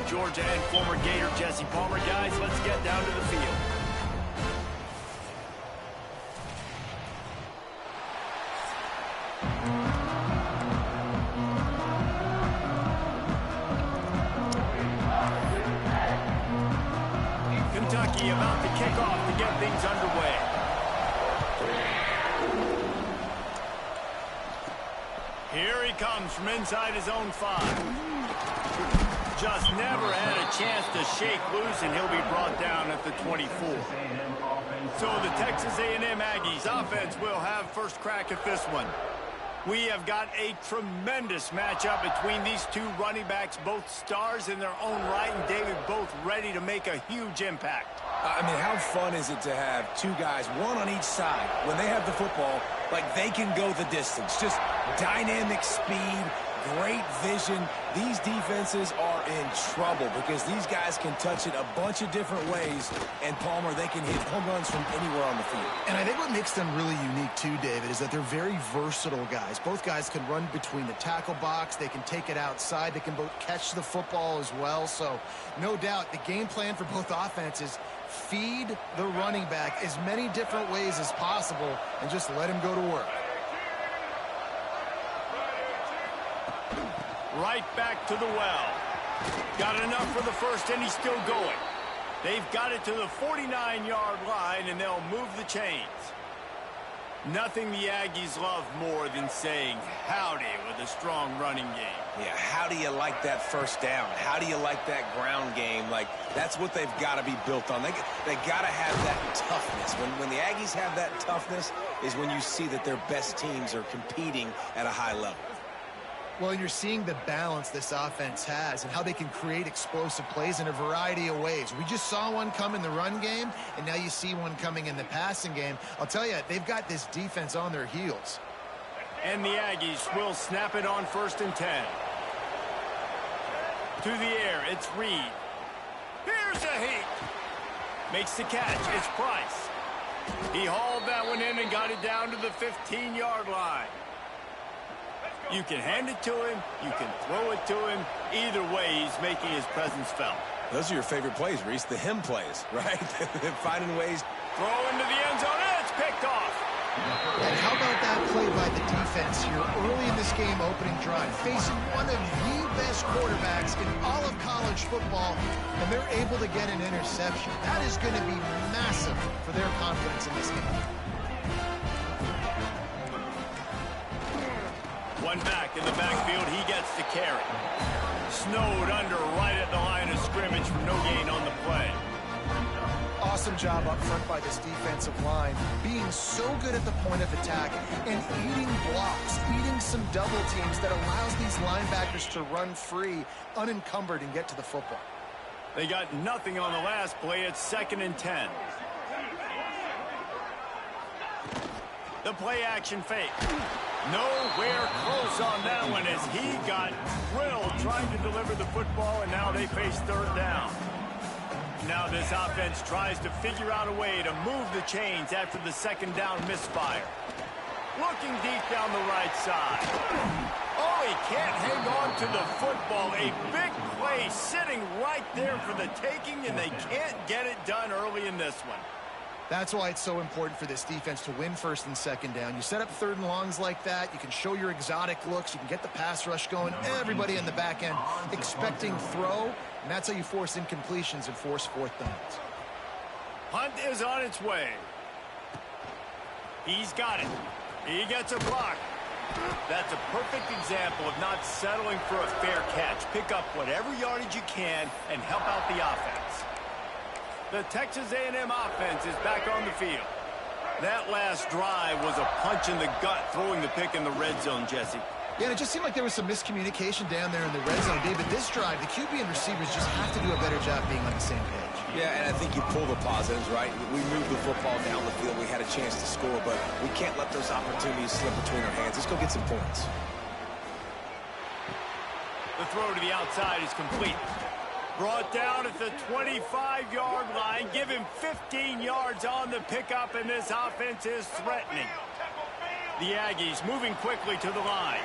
Georgia and former Gator Jesse Palmer. Guys, let's get down to the field. Kentucky about to kick off to get things underway. Here he comes from inside his own 5. Just never had a chance to shake loose, and he'll be brought down at the 24. So the Texas A&M Aggies offense will have first crack at this one. We have got a tremendous matchup between these two running backs, both stars in their own right, and David, both ready to make a huge impact. I mean, how fun is it to have two guys, one on each side, when they have the football, like they can go the distance. Just dynamic speed, great vision. These defenses are in trouble because these guys can touch it a bunch of different ways, and Palmer, they can hit home runs from anywhere on the field. And I think what makes them really unique too, David, is that they're very versatile guys. Both guys can run between the tackle box. They can take it outside. They can both catch the football as well. So no doubt the game plan for both offenses, feed the running back as many different ways as possible and just let him go to work. Right back to the well. Got enough for the first, and he's still going. They've got it to the 49-yard line, and they'll move the chains. Nothing the Aggies love more than saying howdy with a strong running game. Yeah, how do you like that first down? How do you like that ground game? Like, that's what they've got to be built on. They got to have that toughness. When the Aggies have that toughness is when you see that their best teams are competing at a high level. Well, you're seeing the balance this offense has and how they can create explosive plays in a variety of ways. We just saw one come in the run game, and now you see one coming in the passing game. I'll tell you, they've got this defense on their heels. And the Aggies will snap it on 1st and 10. To the air, it's Reed. Here's a heat. Makes the catch. It's Price. He hauled that one in and got it down to the 15-yard line. You can hand it to him. You can throw it to him. Either way, he's making his presence felt. Those are your favorite plays, Reese, the him plays, right? Finding ways. Throw into the end zone, and it's picked off. And how about that play by the defense here early in this game opening drive, facing one of the best quarterbacks in all of college football, and they're able to get an interception. That is going to be massive for their confidence in this game. One back in the backfield, he gets the carry. Snowed under right at the line of scrimmage for no gain on the play. Awesome job up front by this defensive line, being so good at the point of attack and eating blocks, eating some double teams that allows these linebackers to run free, unencumbered, and get to the football. They got nothing on the last play. It's 2nd and 10. The play action fake. Nowhere close on that one as he got drilled trying to deliver the football, and now they face 3rd down. Now this offense tries to figure out a way to move the chains after the 2nd down misfire. Looking deep down the right side. Oh, he can't hang on to the football. A big play sitting right there for the taking, and they can't get it done early in this one. That's why it's so important for this defense to win 1st and 2nd down. You set up 3rd and longs like that. You can show your exotic looks. You can get the pass rush going. Everybody in the back end expecting throw, and that's how you force incompletions and force 4th downs. Hunt is on its way. He's got it. He gets a block. That's a perfect example of not settling for a fair catch. Pick up whatever yardage you can and help out the offense. The Texas A&M offense is back on the field. That last drive was a punch in the gut, throwing the pick in the red zone, Jesse. Yeah, and it just seemed like there was some miscommunication down there in the red zone. David, this drive, the QB and receivers just have to do a better job being on the same page. Yeah, and I think you pull the positives, right? We moved the football down the field. We had a chance to score, but we can't let those opportunities slip between our hands. Let's go get some points. The throw to the outside is complete. Brought down at the 25-yard line. Give him 15 yards on the pickup, and this offense is threatening. The Aggies moving quickly to the line.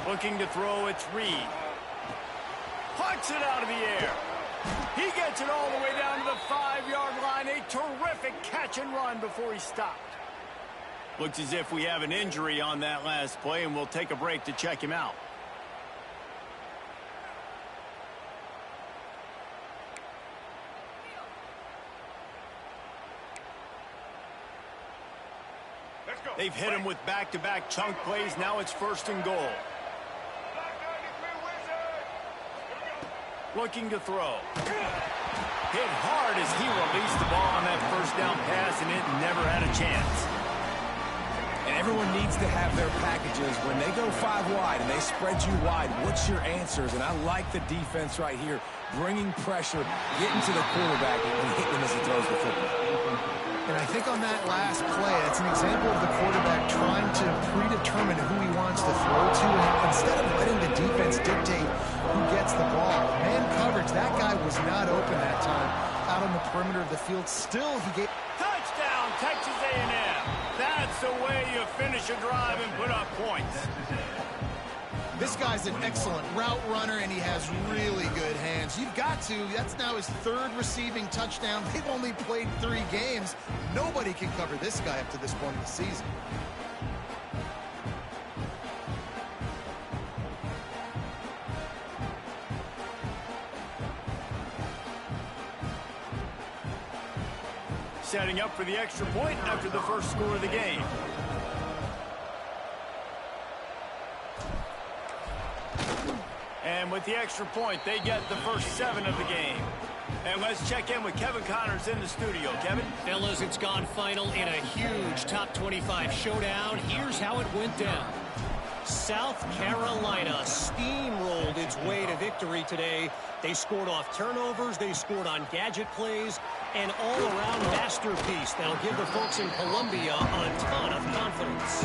Looking to throw, it's Reed. Pucks it out of the air. He gets it all the way down to the 5-yard line. A terrific catch and run before he stopped. Looks as if we have an injury on that last play, and we'll take a break to check him out. They've hit him with back-to-back chunk plays. Now it's 1st and goal. Looking to throw. Hit hard as he released the ball on that 1st down pass, and it never had a chance. And everyone needs to have their packages. When they go 5 wide and they spread you wide, what's your answers? And I like the defense right here, bringing pressure, getting to the quarterback, and hitting him as he throws the football. And I think on that last play, it's an example of the quarterback trying to predetermine who he wants to throw to. And instead of letting the defense dictate who gets the ball, man coverage, that guy was not open that time out on the perimeter of the field. Still, he gave... Touchdown, Texas A&M. That's the way you finish a drive and put up points. This guy's an excellent route runner, and he has really good hands. You've got to. That's now his 3rd receiving touchdown. They've only played 3 games. Nobody can cover this guy up to this point of the season. Setting up for the extra point after the first score of the game. And with the extra point, they get the first 7 of the game. And let's check in with Kevin Connors in the studio. Kevin? Fellas, it's gone final in a huge top 25 showdown. Here's how it went down. South Carolina steamrolled its way to victory today. They scored off turnovers, they scored on gadget plays, an all-around masterpiece that'll give the folks in Columbia a ton of confidence.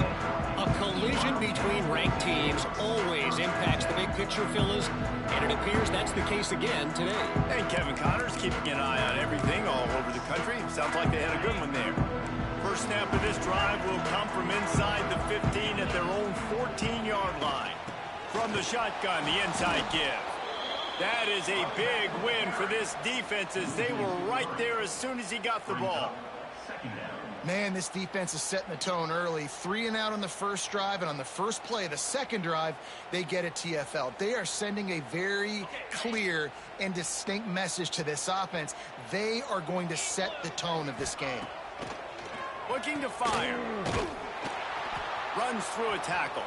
A collision between ranked teams always impacts the big picture, fellas, and it appears that's the case again today. And Kevin Connors keeping an eye on everything all over the country. Sounds like they had a good one there. First snap of this drive will come from inside the 15 at their own 14-yard line. From the shotgun, the inside give. That is a big win for this defense as they were right there as soon as he got the ball. Man, this defense is setting the tone early. 3 and out on the first drive, and on the first play, the second drive, they get a TFL. They are sending a very clear and distinct message to this offense. They are going to set the tone of this game. Looking to fire. Runs through a tackle.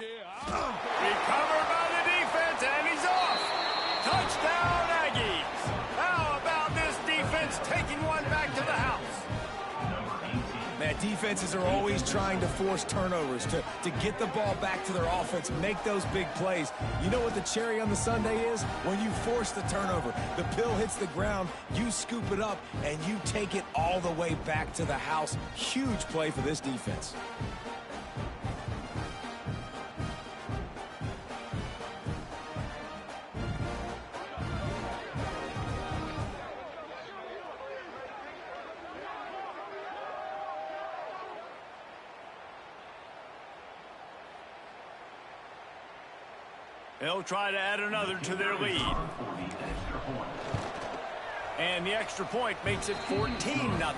Oh, it's recovered by the defense, and he's off. Touchdown, Aggies. How about this defense taking one back to the house? Man, defenses are always trying to force turnovers, to get the ball back to their offense, make those big plays. You know what the cherry on the sundae is? When you force the turnover, the pill hits the ground, you scoop it up, and you take it all the way back to the house. Huge play for this defense. They'll try to add another to their lead. And the extra point makes it 14-0.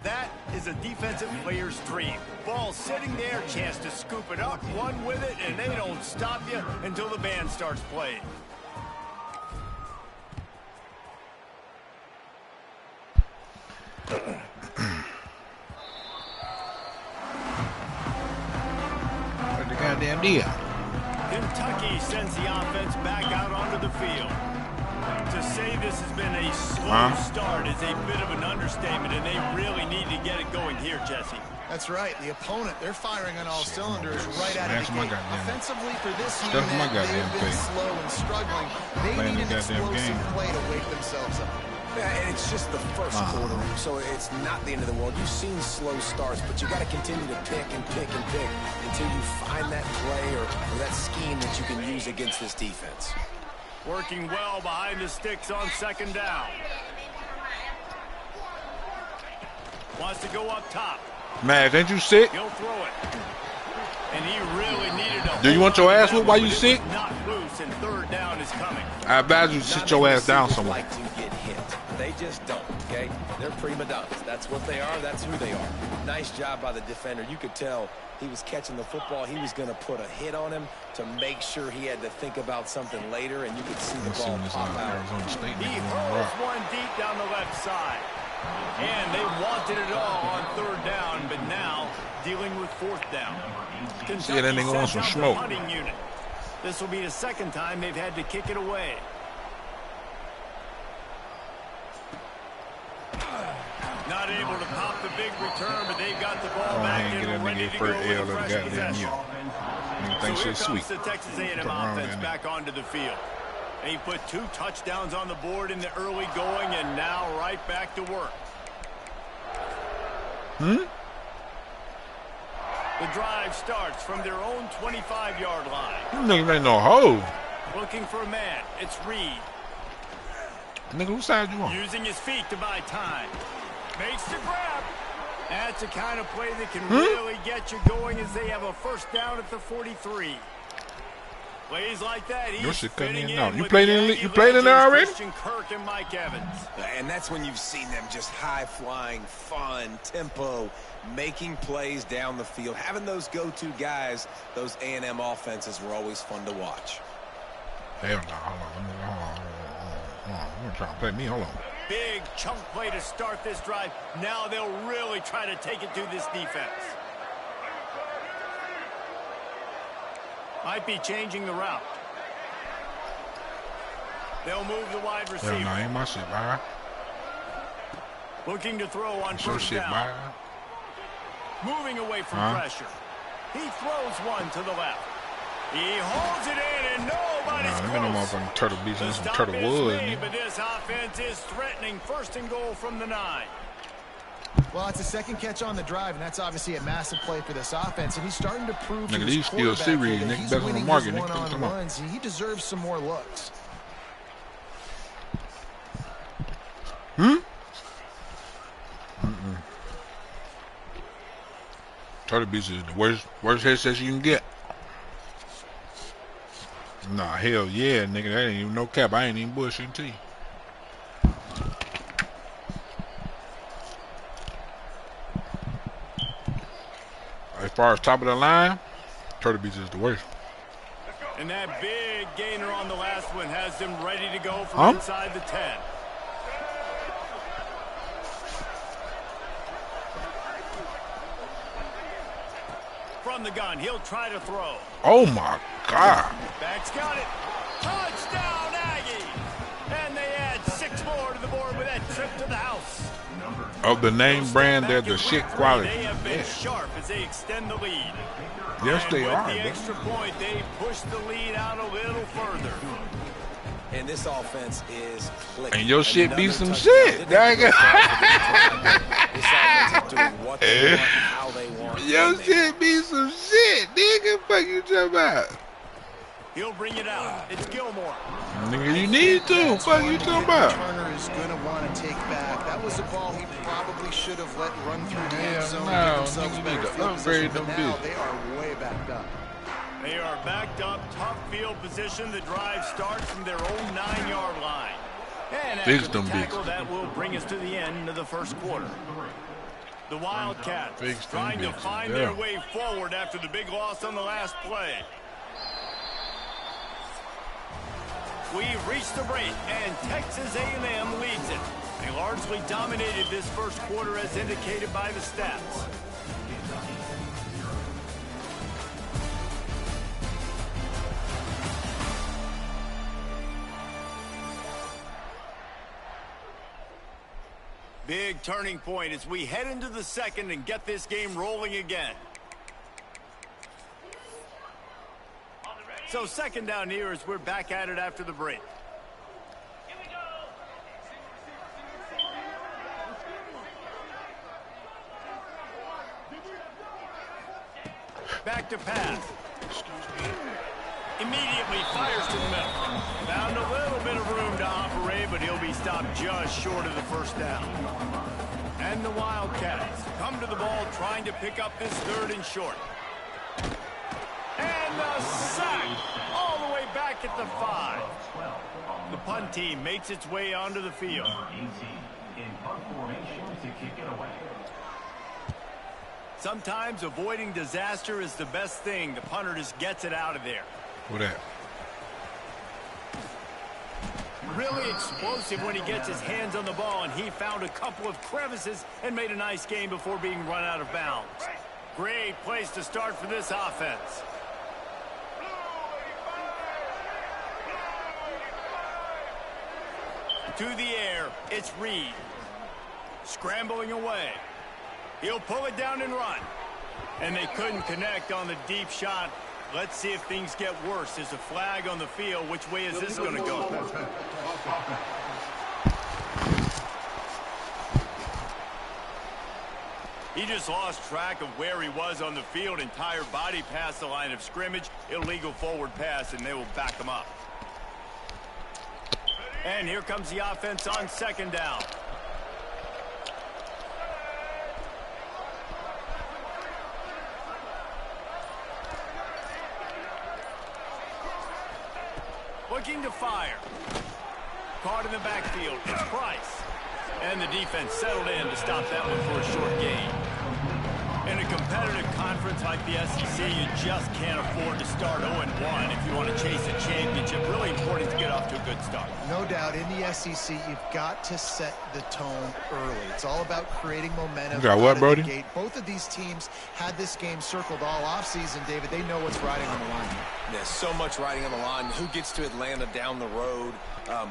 That is a defensive player's dream. Ball sitting there, chance to scoop it up, run with it, and they don't stop you until the band starts playing. What the goddamn deal? Kentucky sends the offense back out onto the field. To say this has been a slow start is a bit of an understatement, and they really need to get it going here, Jesse. That's right. The opponent, they're firing on all cylinders right out of the gate. Offensively for this unit, they've been slow and struggling. They need an explosive play to wake themselves up. Yeah, and it's just the first quarter, so it's not the end of the world. You've seen slow starts, but you got to continue to pick and pick and pick until you find that play or that scheme that you can use against this defense. Working well behind the sticks on second down. Wants to go up top. Man, ain't you sick? He'll throw it. And he really needed a... Do you want your ass whooped while you sick? Not loose, and third down is coming. I advise you to sit your ass down somewhere. Like to get hit. They just don't, okay? They're prima donnas. That's what they are. That's who they are. Nice job by the defender. You could tell he was catching the football. He was going to put a hit on him to make sure he had to think about something later, and you could see the ball pop out. He hurls one deep down the left side. And they wanted it all on third down, but now dealing with fourth down. See that nigga wants some smoke. Unit. This will be the second time they've had to kick it away. Not able to pop the big return, but they've got the ball back and ready to go with a fresh possession. So here comes the Texas A&M offense back onto the field. He put 2 touchdowns on the board in the early going, and now right back to work. The drive starts from their own 25-yard line. Nigga ain't no hoe. Looking for a man. It's Reed. Nigga, whose side you on? Using his feet to buy time. Makes the grab. That's the kind of play that can really get you going as they have a first down at the 43. Plays like that, he's fitting in. You played in there already? Christian Kirk and Mike Evans. And that's when you've seen them just high-flying, fun, tempo, making plays down the field. Having those go-to guys, those A&M offenses were always fun to watch. Hell no, hold on. You're trying to play me, hold on. Big chunk play to start this drive. Now they'll really try to take it to this defense. Might be changing the route. They'll move the wide receiver. Hell no, ain't my shit, bye. Looking to throw on first down. Bye. Moving away from pressure. He throws one to the left. He holds it in, and nobody's close. Them motherfucking turtle beats and some turtle wood. But this offense is threatening. First and goal from the 9. Well, it's a second catch on the drive, and that's obviously a massive play for this offense. And he's starting to prove to his quarterback that he's winning his one-on-ones. He deserves some more looks. Turtle beats is the worst headset you can get. Nah, hell yeah, nigga. That ain't even no cap. I ain't even bullshitting to you. As far as top of the line, Turtle Beach is the worst. And that big gainer on the last one has them ready to go from inside the 10. From the gun, he'll try to throw. Oh my God. Back's got it. Touchdown, Aggie. And they add 6 more to the board with that trip to the house. Of the name brand, they're the shit quality. They have been sharp as they extend the lead. Yes, they are. With the extra point, they push the lead out a little further. And this offense is clicking. And your shit be some shit. Your shit be some shit, nigga. Fuck you talking about? He'll bring it out. It's Gilmore. Nigga, you need to. Fuck you talking about? Turner is going to want to take back. That was a ball he probably should have let run through the end zone. No, nigga, need to upgrade them bitches. They are way backed up. They are backed up, tough field position. The drive starts from their own 9-yard line. And after the tackle, that will bring us to the end of the first quarter. The Wildcats trying to find their way forward after the big loss on the last play. We've reached the break, and Texas A&M leads it. They largely dominated this first quarter as indicated by the stats. Big turning point as we head into the second and get this game rolling again. So second down here as we're back at it after the break. Back to pass. Immediately fires to the middle. Found a little bit of room to operate, but he'll be stopped just short of the first down. And the Wildcats come to the ball trying to pick up this third and short. And the sack all the way back at the 5. The punt team makes its way onto the field. Sometimes avoiding disaster is the best thing. The punter just gets it out of there. Who that? Really explosive when he gets his hands on the ball, and he found a couple of crevices and made a nice game before being run out of bounds. Great place to start for this offense. To the air, it's Reed. Scrambling away. He'll pull it down and run. And they couldn't connect on the deep shot. Let's see if things get worse. There's a flag on the field. Which way is this going to go? He just lost track of where he was on the field. Entire body past the line of scrimmage. Illegal forward pass, and they will back him up. And here comes the offense on second down. Looking to fire. Caught in the backfield. It's Price. And the defense settled in to stop that one for a short gain. In a competitive conference like the SEC, you just can't afford to start 0-1 if you want to chase a championship. Really important to get off to a good start. No doubt, in the SEC, you've got to set the tone early. It's all about creating momentum. You got what, Brody? Gate. Both of these teams had this game circled all offseason, David. They know what's riding on the line. There's so much riding on the line. Who gets to Atlanta down the road?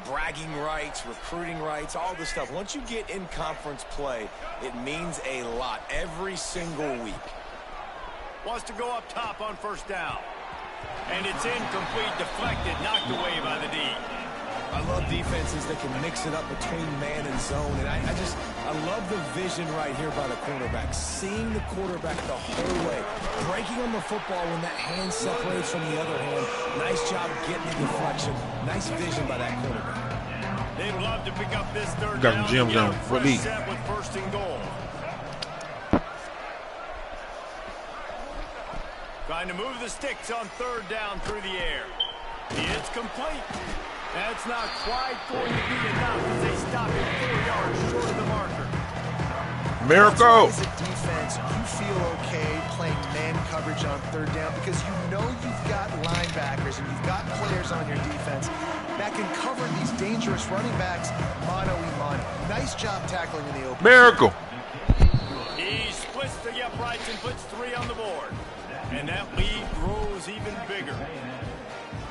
Bragging rights, recruiting rights, all this stuff. Once you get in conference play, it means a lot every single week. Wants to go up top on first down. And it's incomplete, deflected, knocked away by the D. I love defenses that can mix it up between man and zone. And I love the vision right here by the cornerback. Seeing the quarterback the whole way. Breaking on the football when that hand separates from the other hand. Nice job getting the deflection. Nice vision by that quarterback. They'd love to pick up this third Got down. the gym zone. Fresh set with first and goal. Trying to move the sticks on third down through the air. It's complete. That's not quite going to be enough as they stop it 4 yards short of the marker. Miracle. As a defense, you feel okay playing man coverage on third down because you know you've got linebackers and you've got players on your defense that can cover these dangerous running backs mano-a-mano. Nice job tackling in the open. Miracle. He splits the uprights and puts 3 on the board. And that lead grows even bigger.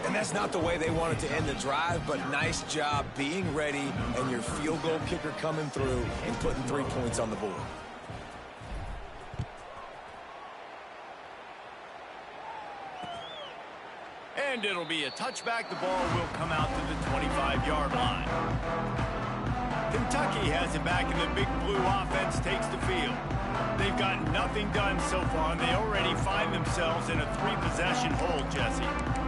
And that's not the way they wanted to end the drive, but nice job being ready and your field goal kicker coming through and putting 3 points on the board. And it'll be a touchback. The ball will come out to the 25-yard line. Kentucky has it back, and the Big Blue offense takes the field. They've got nothing done so far, and they already find themselves in a 3-possession hole, Jesse.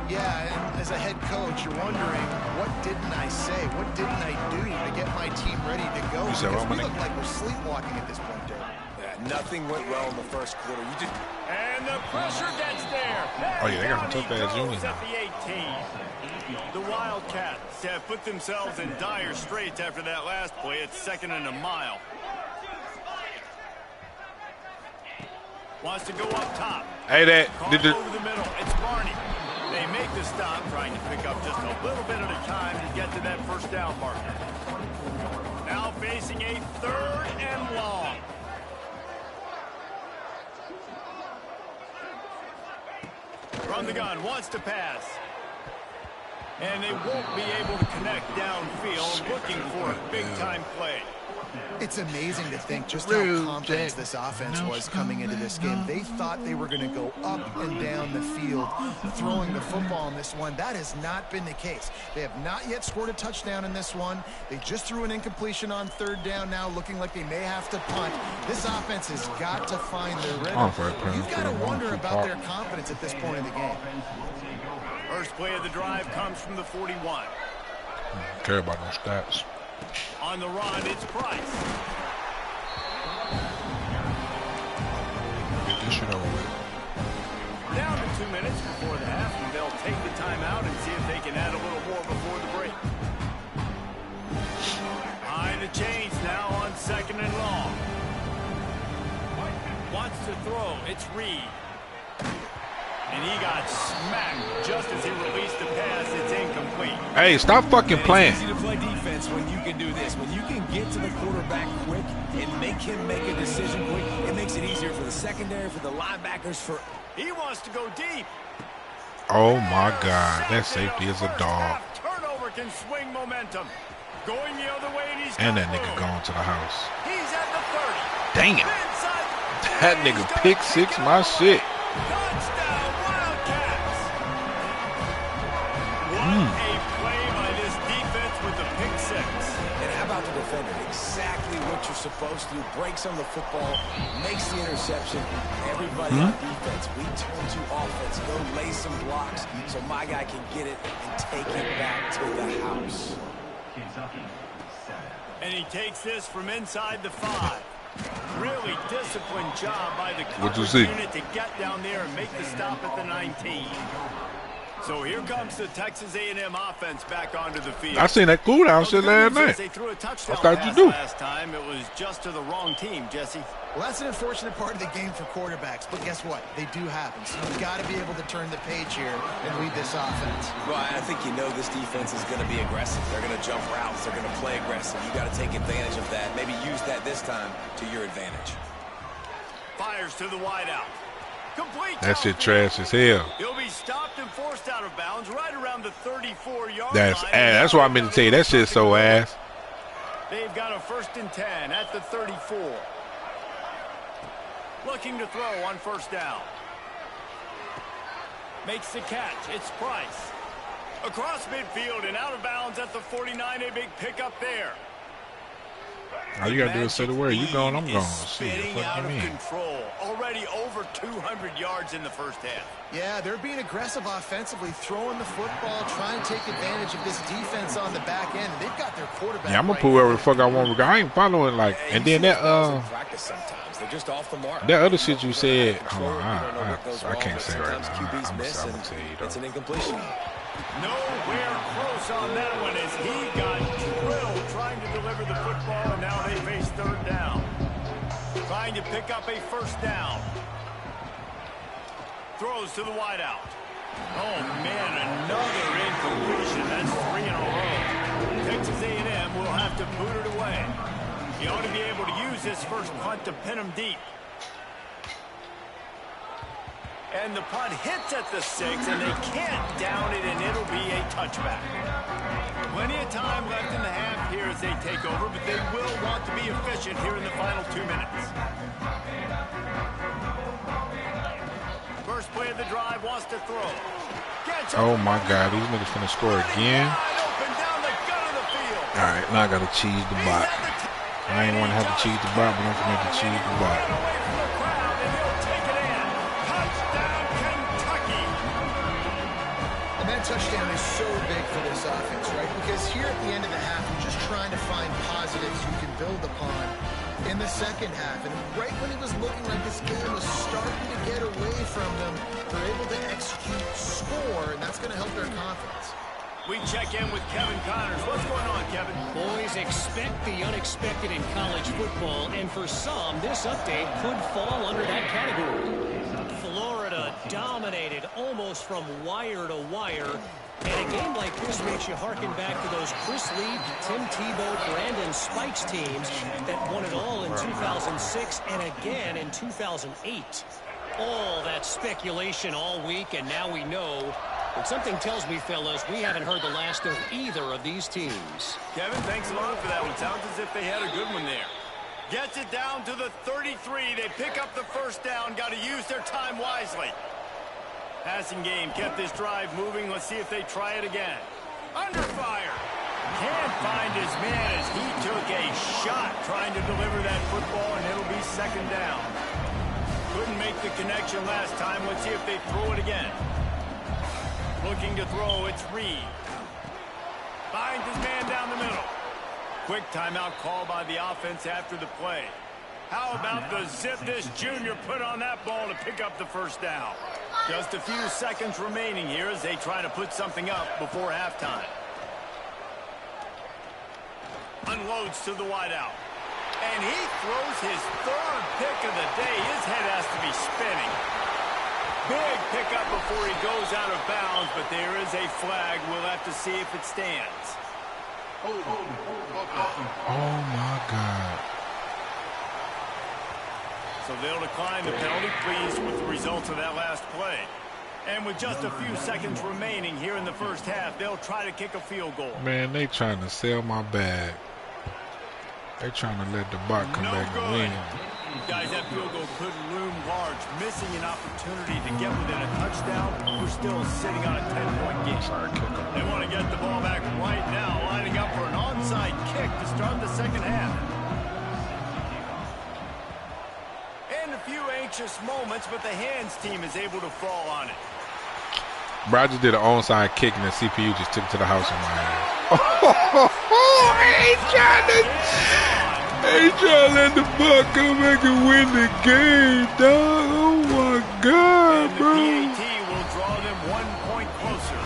Yeah, and as a head coach, you're wondering, what didn't I say? What didn't I do to get my team ready to go? Because we look like we're sleepwalking at this point, Dave. Yeah, nothing went well in the first quarter. And the pressure gets there. Oh, yeah, they got some tough-ass juniors at the 18. The Wildcats have put themselves in dire straits after that last play. It's 2nd and a mile. Wants to go up top. Hey, Caught over the middle. It's Barney. They make the stop, trying to pick up just a little bit at a time to get to that first down marker. Now facing a 3rd and long. From the gun, wants to pass. And they won't be able to connect downfield, looking for a big-time play. It's amazing to think just how confident this offense was coming into this game. They thought they were going to go up and down the field throwing the football in this one. That has not been the case. They have not yet scored a touchdown in this one. They just threw an incompletion on 3rd down now, looking like they may have to punt. This offense has got to find their rhythm. You've got to wonder about their confidence at this point in the game. First play of the drive comes from the 41. Don't care about those stats. On the run, it's Price. Get this shit over with. Down to 2 minutes before the half, and they'll take the timeout and see if they can add a little more before the break. Behind the chains now on 2nd and long. Wants to throw. It's Reed. And he got smacked just as he released the pass. It's incomplete. Hey, stop fucking playing. It's easy to play defense when you can do this. When you can get to the quarterback quick and make him make a decision quick, it makes it easier for the secondary, for the linebackers, for... He wants to go deep. Oh, my God. That safety is a dog. Turnover can swing momentum. Going the other way, and he's And that nigga going to the house. He's at the 30. Damn. That nigga pick 6 my shit. Touchdown, Wildcats. What a play by this defense with the pick 6. And how about the defender? Exactly what you're supposed to do. Breaks on the football, makes the interception. Everybody on defense, we turn to offense. Go lay some blocks so my guy can get it and take it back to the house. And he takes this from inside the 5. Really disciplined job by the What'd you coverage see? unit to get down there and make the stop at the 19. So here comes the Texas A&M offense back onto the field. I seen that cooldown shit last night. They threw a touchdown What pass you do? last time. It was just to the wrong team, Jesse. Well, that's an unfortunate part of the game for quarterbacks, but guess what? They do happen. So you've got to be able to turn the page here and lead this offense. Well, I think you know this defense is going to be aggressive. They're going to jump routes. They're going to play aggressive. You got to take advantage of that. Maybe use that this time to your advantage. Fires to the wideout. Complete. That shit trash as hell. He'll be stopped and forced out of bounds right around the 34-yard That's line. ass. That's what I meant to tell you. That shit's so ass. They've got a 1st and 10 at the 34. Looking to throw on 1st down. Makes the catch. It's Price. Across midfield and out of bounds at the 49. A big pickup there. All you gotta do is say the word. You going, I'm going. See, Spitting what out you of mean? control. Already over 200 yards in the first half. Yeah, they're being aggressive offensively, throwing the football, trying to take advantage of this defense on the back end. And they've got their quarterback. Yeah, I'm gonna pull wherever the fuck I want. I ain't following like. And then that practice sometimes. They're just off the mark. that other shit you said. Hold on, I can't say right now. I'm gonna tell you though. It's an incompletion. Nowhere close on that one as he got drilled trying to deliver the football, and now they face 3rd down. Trying to pick up a 1st down. Throws to the wideout. Oh, man, another incompletion. That's 3 in a row. Texas A&M will have to boot it away. He ought to be able to use this first punt to pin him deep. And the punt hits at the 6, and they can't down it, and it'll be a touchback. Plenty of time left in the half here as they take over, but they will want to be efficient here in the final 2 minutes. First play of the drive, wants to throw. Oh my God, these niggas finna score again. Open down the gut of the field. All right, now I gotta cheese the bot. I ain't want to have to cheese the bot, but I'm finna have to cheese the bot. Away from the crowd, and he'll take it in. Touchdown, Kentucky. And that touchdown is so big for this offense, right? Because here at the end of the half, you're just trying to find positives you can build upon in the second half. And right when it was looking like this game was starting to get away from them, they're able to execute, score, and that's going to help their confidence. We check in with Kevin Connors. What's going on, Kevin? Boys, always expect the unexpected in college football, and for some, this update could fall under that category. Florida dominated almost from wire to wire, and a game like this makes you harken back to those Chris Lee, Tim Tebow, Brandon Spikes teams that won it all in 2006 and again in 2008. All that speculation all week, and now we know. But something tells me, fellas, we haven't heard the last of either of these teams. Kevin, thanks a lot for that one. Sounds as if they had a good one there. Gets it down to the 33. They pick up the first down. Got to use their time wisely. Passing game kept this drive moving. Let's see if they try it again. Under fire. Can't find his man as he took a shot trying to deliver that football, and it'll be second down. Couldn't make the connection last time. Let's see if they throw it again. Looking to throw, it's Reed. Finds his man down the middle. Quick timeout call by the offense after the play. How about the zip this junior put on that ball to pick up the first down? Just a few seconds remaining here as they try to put something up before halftime. Unloads to the wideout. And he throws his third pick of the day. His head has to be spinning. Big pickup before he goes out of bounds, but there is a flag. We'll have to see if it stands. Oh my God. So they'll decline the penalty, pleased with the results of that last play. And with just a few seconds remaining here in the first half, they'll try to kick a field goal. Man, they trying to sell my bag. They trying to let the bot come back and win. Guys, that field goal could loom large. Missing an opportunity to get within a touchdown. We're still sitting on a 10-point game. They want to get the ball back right now, lining up for an onside kick to start the second half. And a few anxious moments, but the hands team is able to fall on it. Bro, I just did an onside kick and the CPU just took it to the house in my ass. He trying to let the buck come back and win the game, dog. Oh my God, and bro. The PAT will draw them 1 point closer.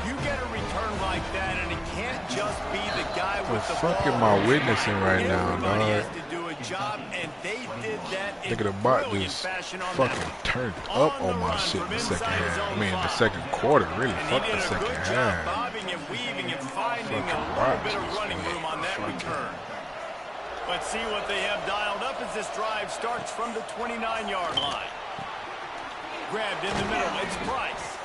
You get a return like that, and it can't just be the guy with the ball. What the fuck am I witnessing right now, dog? Everybody has to do a job, and they did that in Look at the bot brilliant just fashion on fucking that. turned up on my shit in the second half. I mean, the second quarter, really. And Fuck he the did a second good job half. bobbing and weaving and finding Fucking a little bot bit of just running room on that fucking- return. Let's see what they have dialed up as this drive starts from the 29-yard line. Grabbed in the middle, it's Price.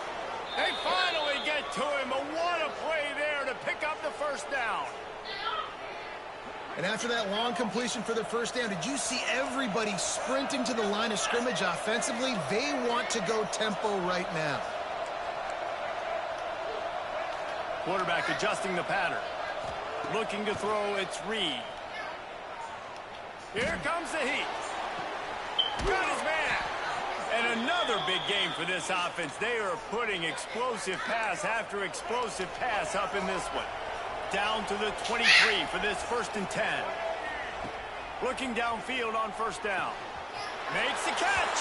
They finally get to him, but what a play there to pick up the first down. And after that long completion for the first down, did you see everybody sprinting to the line of scrimmage offensively? They want to go tempo right now. Quarterback adjusting the pattern. Looking to throw, it's Reed. Here comes the heat. Got his man. And another big game for this offense. They are putting explosive pass after explosive pass up in this one. Down to the 23 for this 1st and 10. Looking downfield on first down. Makes the catch.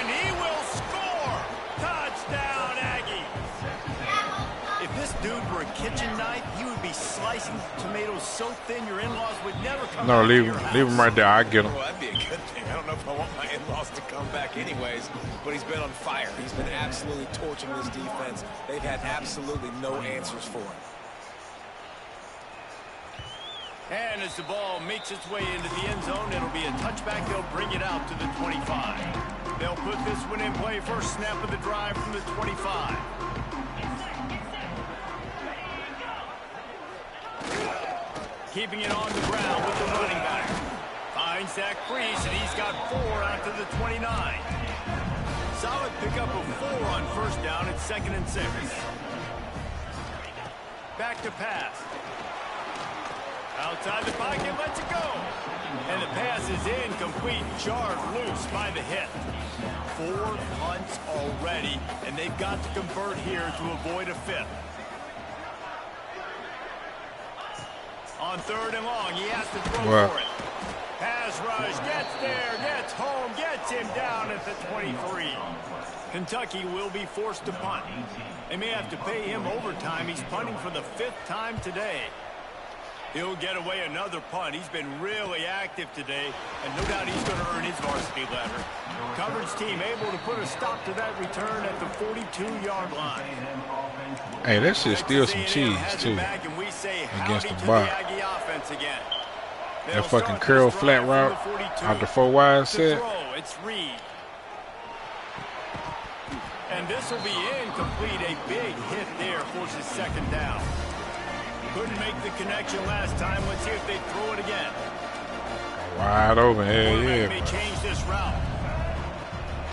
And he will score. Touchdown, Aggies. If this dude were a kitchen knife, he would be slicing tomatoes so thin your in-laws would never come No, back leave to your him. house. Leave him right there. I get him. Well, that'd be a good thing. I don't know if I want my in-laws to come back anyways, but he's been on fire. He's been absolutely torching this defense. They've had absolutely no answers for him. And as the ball makes its way into the end zone, it'll be a touchback. They'll bring it out to the 25. They'll put this one in play. First snap of the drive from the 25. Keeping it on the ground with the running back. Finds Zach Priest, and he's got 4 out to the 29. Solid pickup of 4 on first down. It's 2nd and 6. Back to pass. Outside the pocket, lets it go. And the pass is incomplete, jarred loose by the hit. 4 punts already, and they've got to convert here to avoid a 5th. On 3rd and long, he has to throw for it. Pass rush, gets there, gets home, gets him down at the 23. Kentucky will be forced to punt. They may have to pay him overtime. He's punting for the 5th time today. He'll get away another punt. He's been really active today, and no doubt he's going to earn his varsity letter. Coverage team able to put a stop to that return at the 42-yard line. Hey, that shit steal some cheese, too, against the bar. That fucking curl flat route out the 4 wide set. It's Reed. And this will be incomplete. A big hit there forces second down. Couldn't make the connection last time. Let's see if they throw it again. Wide open, hell yeah. May change this route.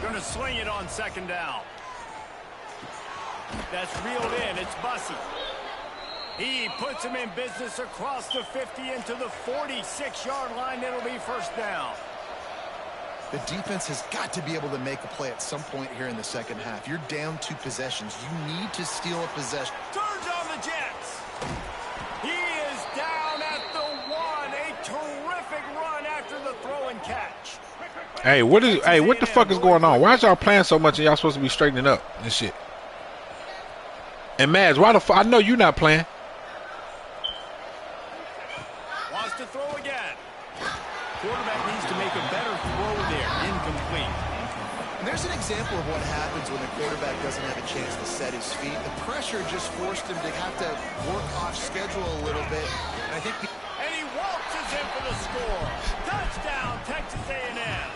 Going to sling it on second down. That's reeled in. It's Bussey. He puts him in business across the 50 into the 46-yard line. It'll be first down. The defense has got to be able to make a play at some point here in the second half. You're down 2 possessions. You need to steal a possession. Turns on the Jets. He is down at the 1. A terrific run after the throw and catch. Hey, what the fuck is going on? Why is y'all playing so much and y'all supposed to be straightening up and shit? And Mads, why the fuck? I know you're not playing. Wants to throw again. Quarterback needs to make a better throw there. Incomplete. And there's an example of what happens when the quarterback doesn't have a chance to set his feet. The pressure just forced him to have to work off schedule a little bit. And I think. And he waltzes in for the score. Touchdown, Texas A&M.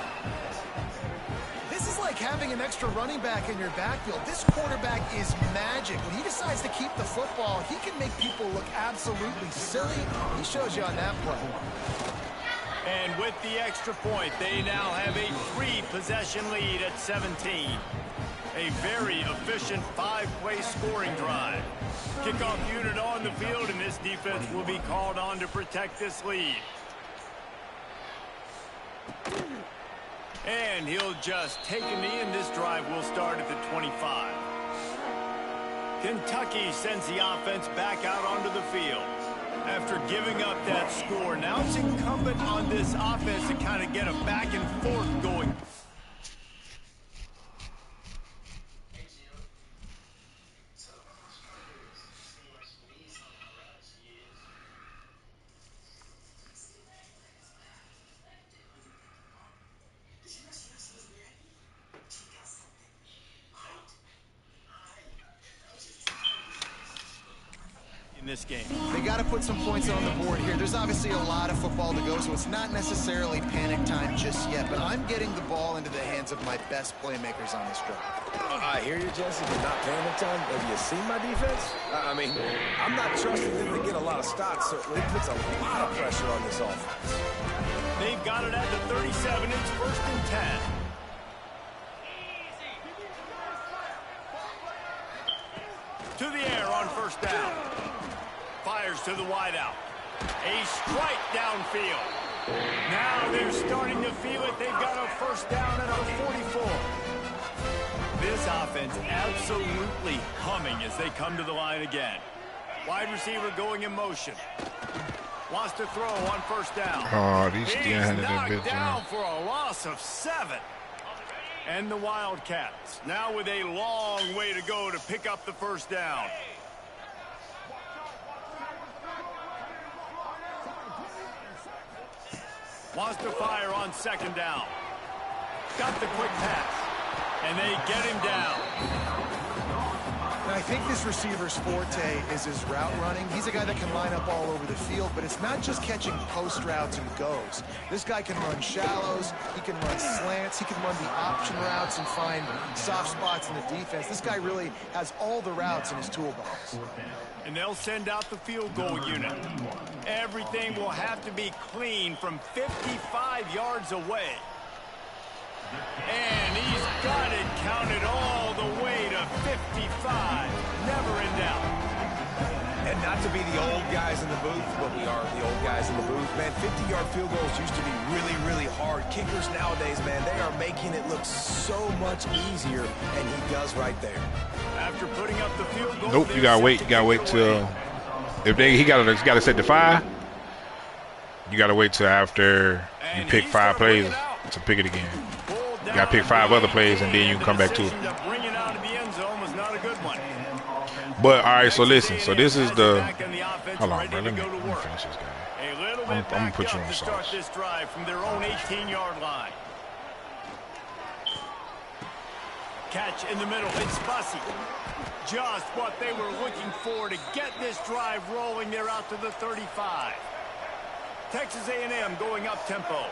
This is like having an extra running back in your backfield. This quarterback is magic. When he decides to keep the football, he can make people look absolutely silly. He shows you on that play. And with the extra point, they now have a 3-possession lead at 17. A very efficient 5-play scoring drive. Kickoff unit on the field, and this defense will be called on to protect this lead. And he'll just take a knee, and this drive will start at the 25. Kentucky sends the offense back out onto the field. After giving up that score, now it's incumbent on this offense to kind of get a back and forth going. This game. They got to put some points on the board here. There's obviously a lot of football to go, so it's not necessarily panic time just yet, but I'm getting the ball into the hands of my best playmakers on this drive. I hear you, Jesse, but not panic time. Have you seen my defense? I mean, I'm not trusting them to get a lot of stops, so it puts a lot of pressure on this offense. They've got it at the 37. It's 1st and 10. To the air on first down. Fires to the wideout. A strike downfield. Now they're starting to feel it. They've got a first down at a 44. This offense absolutely humming as they come to the line again. Wide receiver going in motion. Wants to throw on first down. Oh, these He's knocked down for a loss of 7. And the Wildcats now with a long way to go to pick up the first down. Wants to fire on second down. Got the quick pass. And they get him down. Now, I think this receiver's forte is his route running. He's a guy that can line up all over the field, but it's not just catching post routes and goes. This guy can run shallows, he can run slants, he can run the option routes and find soft spots in the defense. This guy really has all the routes in his toolbox. And they'll send out the field goal unit. Everything will have to be clean from 55 yards away. And he's got it counted all the way to 55. Never in doubt. And not to be the old guys in the booth, but we are the old guys in the booth. Man, 50-yard field goals used to be really, really hard. Kickers nowadays, man, they are making it look so much easier, and he does right there. After putting up the field goal, nope, you gotta wait. You gotta wait till if he gotta set the 5. You gotta wait till after you pick 5 plays to pick it again. You gotta pick 5 other plays and then you can come back to it. But all right, so listen. So this is the. Hold on, bro. Let me finish this game. I'm gonna put you on sauce. This drive from their own 18-yard line. Catch in the middle. It's Bussy. Just what they were looking for to get this drive rolling. They're out to the 35. Texas A&M going up tempo.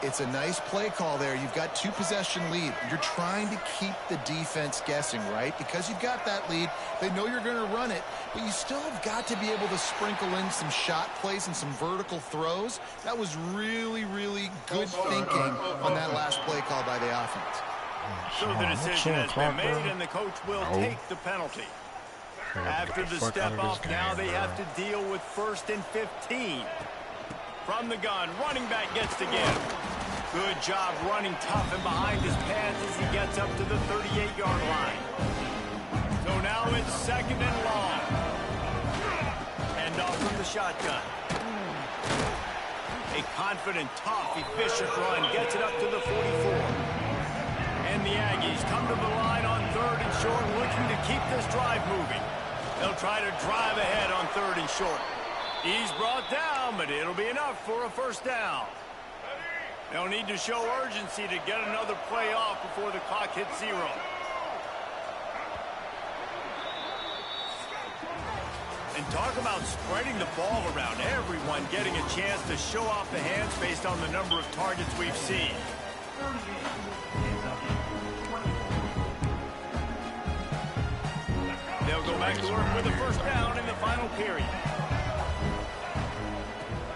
It's a nice play call there. You've got 2-possession lead. You're trying to keep the defense guessing, right? Because you've got that lead. They know you're going to run it, but you still have got to be able to sprinkle in some shot plays and some vertical throws. That was really, really good thinking on that last play call by the offense. So the decision has been made, and the coach will take the penalty. After the step off, now they have to deal with 1st and 15. From the gun, running back gets to give. Good job running tough and behind his pads as he gets up to the 38-yard line. So now it's 2nd and long. Hand off from the shotgun. A confident, tough, efficient run gets it up to the 44. And the Aggies come to the line on 3rd and short, looking to keep this drive moving. They'll try to drive ahead on 3rd and short. He's brought down, but it'll be enough for a 1st down. They'll need to show urgency to get another play off before the clock hits 0. And talk about spreading the ball around. Everyone getting a chance to show off the hands based on the number of targets we've seen. They'll go back to work with a 1st down in the final period.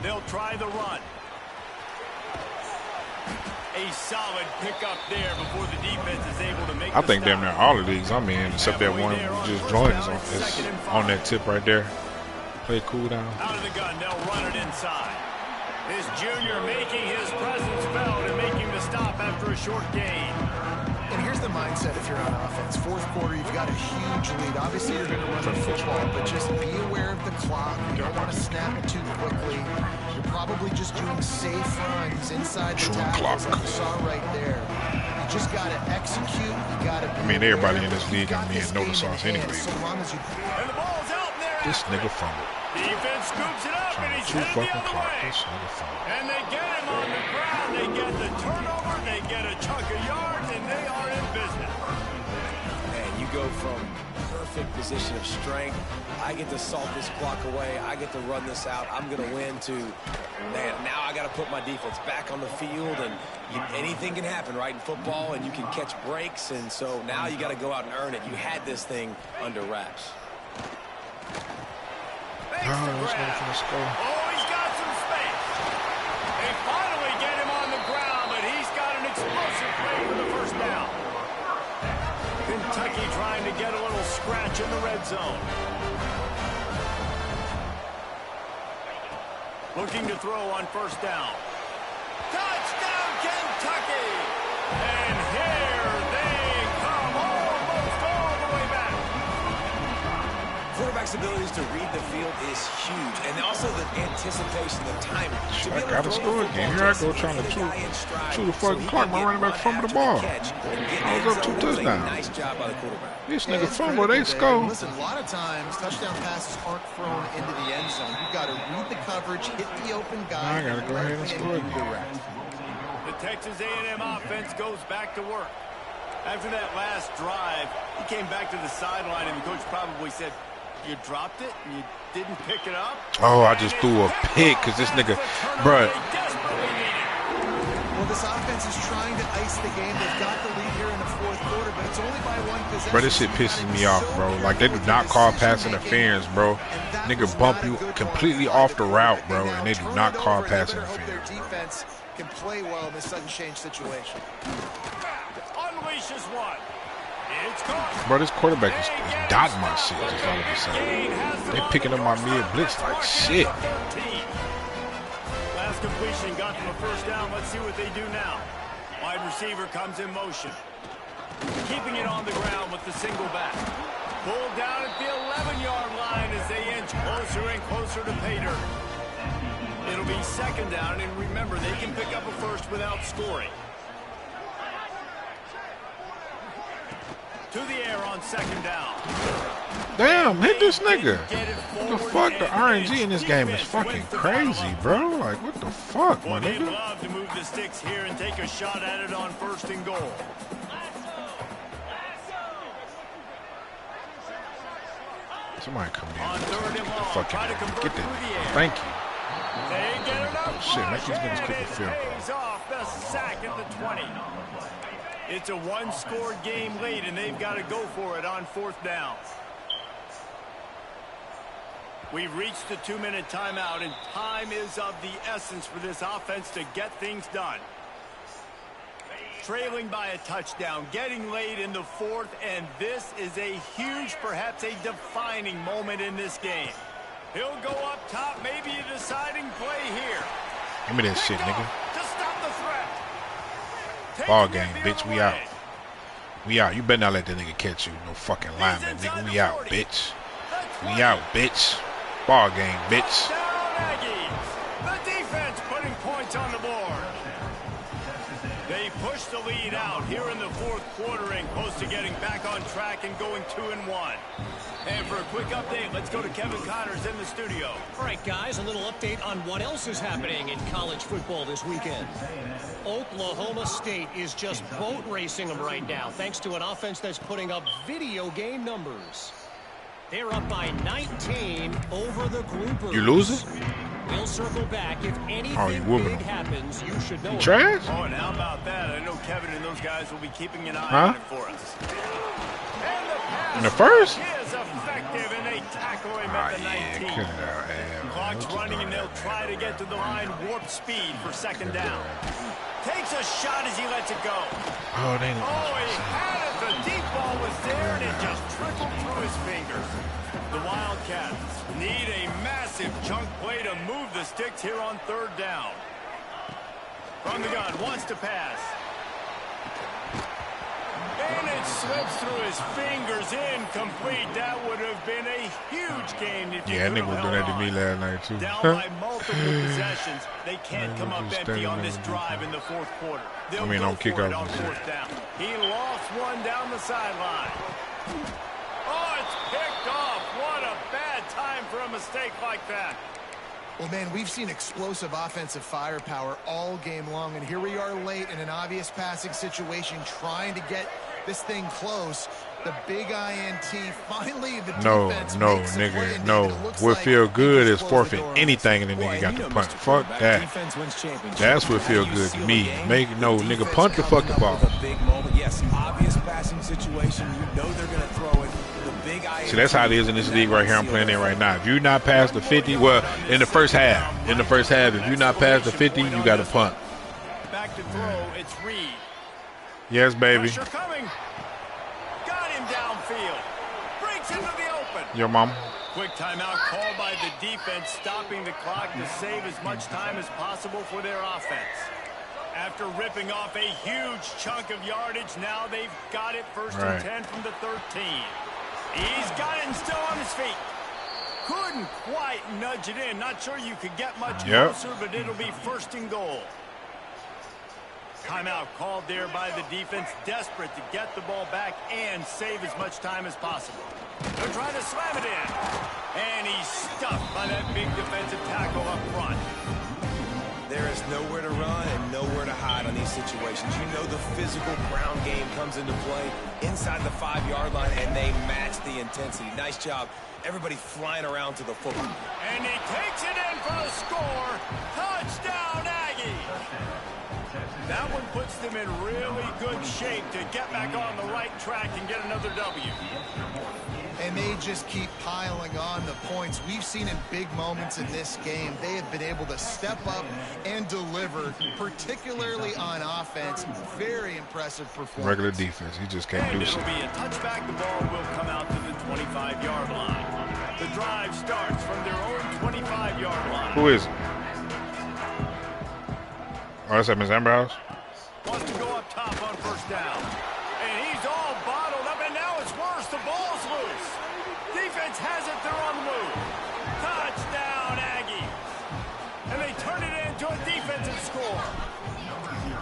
They'll try the run. A solid pickup there before the defense is able to make I think damn near all of these I'm in, except that one just joined us on that tip right there. Play cool down. Out of the gun, they'll run it inside. This junior making his presence felt and making the stop after a short gain. And here's the mindset if you're on offense. 4th quarter, you've got a huge lead. Obviously, you're going to run the football, but just be aware of the clock. You don't want to snap it too quickly. You're probably just doing safe runs inside the tackles like you saw right there. You just got to execute. You got to. I mean, everybody in this league, I mean, know the sauce anyway. So long as you. And the ball's out there. This nigga fumbled. Defense scoops it up, and he's headed the other way. And they get him on the ground. They get the turnover. They get a chunk of yards, and they are in business. Man, you go from perfect position of strength. I get to salt this clock away. I get to run this out. I'm going to win to, man, now I got to put my defense back on the field, and anything can happen, right, in football, and you can catch breaks, and so now you got to go out and earn it. You had this thing under wraps. Oh, he's got some space. They finally get him on the ground, but he's got an explosive play for the 1st down. Kentucky trying to get a little scratch in the red zone. Looking to throw on 1st down. Touchdown, Kentucky! And here they come, almost all the way back. Quarterback's abilities to read the field is huge, and also the anticipation, the timing. I gotta score again. Here I go trying to chew the fucking clock. My running back fumbled the ball. I was up 2 touchdowns. Nice job by the quarterback. This nigga fumble, they score. Listen, a lot of times touchdown passes aren't thrown into the end zone. You've got to read the coverage, hit the open guy. I gotta go ahead and score again. The Texas A&M offense goes back to work. After that last drive, he came back to the sideline, and the coach probably said, "You dropped it and you didn't pick it up." Oh, I just threw a pick because this nigga, bruh. Well, this offense is trying to ice the game. They've got the lead here in the 4th quarter, but it's only by 1 possession. Bro, this shit pisses me off, bro. Like, they do not call pass interference, bro. Nigga bump you completely off the route, bro, and they do not call pass interference. Their defense can play well in this sudden change situation. Unleashes one. It's caught. Bro, this quarterback is dotting my shit just all of a sudden. They picking up my mid blitz like shit. Last completion got them a 1st down. Let's see what they do now. Wide receiver comes in motion. Keeping it on the ground with the single back. Pulled down at the 11-yard line as they inch closer and closer to pay dirt. It'll be 2nd down, and remember, they can pick up a 1st without scoring. To the air on second down. Damn, hit this nigga. What the fuck? The RNG in this game is fucking crazy, bro. Like, what the fuck, my They'd nigga? love to move the sticks here and take a shot at it on 1st and goal. Somebody come in. On 3rd and long, Fucking try to convert get through the air. that. Thank you. They get enough Shit, make these push, niggas and kick it the field goal. pays off the sack at the 20. It's a one-score game late, and they've got to go for it on 4th down. We've reached the 2-minute timeout, and time is of the essence for this offense to get things done. Trailing by a touchdown, getting late in the 4th, and this is a huge, perhaps a defining moment in this game. He'll go up top, maybe a deciding play here. Give me that shit, nigga. To stop the threat. Ball game, bitch. We out. We out. You better not let that nigga catch you. No fucking lineman, nigga. We out, bitch. We out, bitch. Ball game, bitch. Down Aggies. The defense putting points on the board. They push the lead out here in the 4th quarter and close to getting back on track and going 2-1. And for a quick update, let's go to Kevin Connors in the studio. All right, guys, a little update on what else is happening in college football this weekend. Oklahoma State is just boat racing them right now, thanks to an offense that's putting up video game numbers. They're up by 19 over the Groupers. You losing? We'll circle back. If anything big happens, you should know. Trash? Oh, and how about that? I know Kevin and those guys will be keeping an eye on it for us. And the pass In the first? is effective, and they tackle him at the 19. Cut it out, man. Clock's running, and they'll try to get to the line warp speed for 2nd down. Takes a shot as he lets it go. Oh, they Oh, he had it. The deep ball was there, and it just trickled through his fingers. The Wildcats need a massive chunk play to move the sticks here on 3rd down. From the gun, wants to pass. And it slips through his fingers, incomplete. That would have been a huge game if you Yeah, that could nigga was have doing that to held me on. last night, too. Down by multiple possessions. They can't come up empty on this drive in the 4th quarter. They'll go on for it kickoff. on 4th down. He lost one down the sideline. Oh, it's picked off. What a bad time for a mistake like that. Well, man, we've seen explosive offensive firepower all game long, and here we are late in an obvious passing situation trying to get this thing close. The big INT, finally the defense makes a play, nigga, and no. it looks What like feel they good just is closed the forfeit door on anything, and the nigga got to punt. Fuck that. That's what feel good to me. Nigga, punt the fucking ball. Yes, obvious passing situation. You know they're going to throw it. The big See, that's how it is in this league right here I'm playing in right now. If you're not past the 50, well, in the first half, if you're not past the 50, you got to punt. Back to throw, it's Reed. Yes, baby. Pressure coming. Got him downfield. Breaks into the open. Your mom. Quick timeout called by the defense, stopping the clock to save as much time as possible for their offense. After ripping off a huge chunk of yardage, now they've got it 1st and 10 from the 13. He's got it and still on his feet. Couldn't quite nudge it in. Not sure you could get much closer, but it'll be 1st and goal. Timeout called there by the defense, desperate to get the ball back and save as much time as possible. They're trying to slam it in. And he's stuffed by that big defensive tackle up front. There is nowhere to run and nowhere to hide on these situations. You know the physical ground game comes into play inside the 5-yard line, and they match the intensity. Nice job. Everybody flying around to the football. And he takes it in for the score. Touchdown, Aggie. That one puts them in really good shape to get back on the right track and get another W. And they just keep piling on the points. We've seen in big moments in this game, they have been able to step up and deliver, particularly on offense. Very impressive performance. Regular defense. He just can't do it'll shit. be a touchback. The ball will come out to the 25-yard line. The drive starts from their own 25-yard line. Who is it? Oh, that's at Miss Amberhouse? Wants to go up top on 1st down. And he's all bottled up, and now it's worse. The ball's loose. Defense has it. They're on the move. Touchdown, Aggie. And they turn it into a defensive score.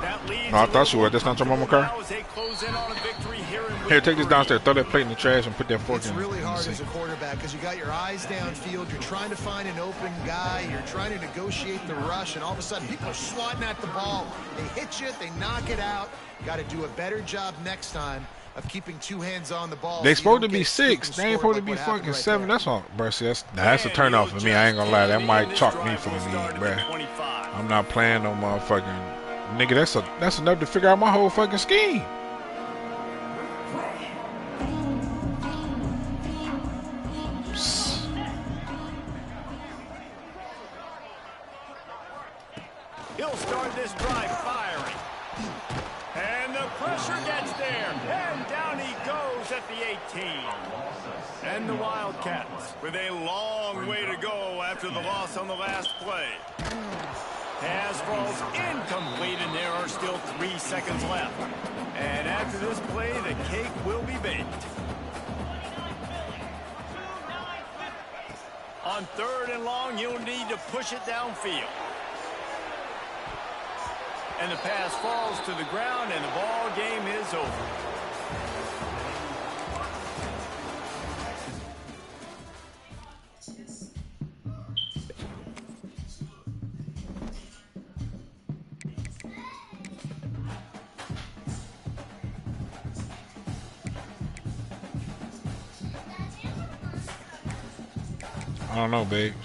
That leads No, I thought you were. That's not your mama car? now as they close in on a victory here in Here, take this downstairs. Throw that plate in the trash and put that fork in. It's really hard as a quarterback because you got your eyes downfield. You're trying to find an open guy. You're trying to negotiate the rush, and all of a sudden people are swatting at the ball. They hit you. They knock it out. Got to do a better job next time of keeping two hands on the ball. They supposed to be 6. They ain't supposed to be fucking 7. That's all, bro. See, that's a turnoff for me. I ain't gonna lie. That might chalk me for the league, bro. I'm not playing no motherfucking nigga. That's enough to figure out my whole fucking scheme. He'll start this drive firing. And the pressure gets there. And down he goes at the 18. And the Wildcats with a long way to go after the loss on the last play. Pass falls incomplete, and there are still 3 seconds left. And after this play, the cake will be baked. On 3rd and long, you'll need to push it downfield. And the pass falls to the ground, and the ball game is over. I don't know, babes.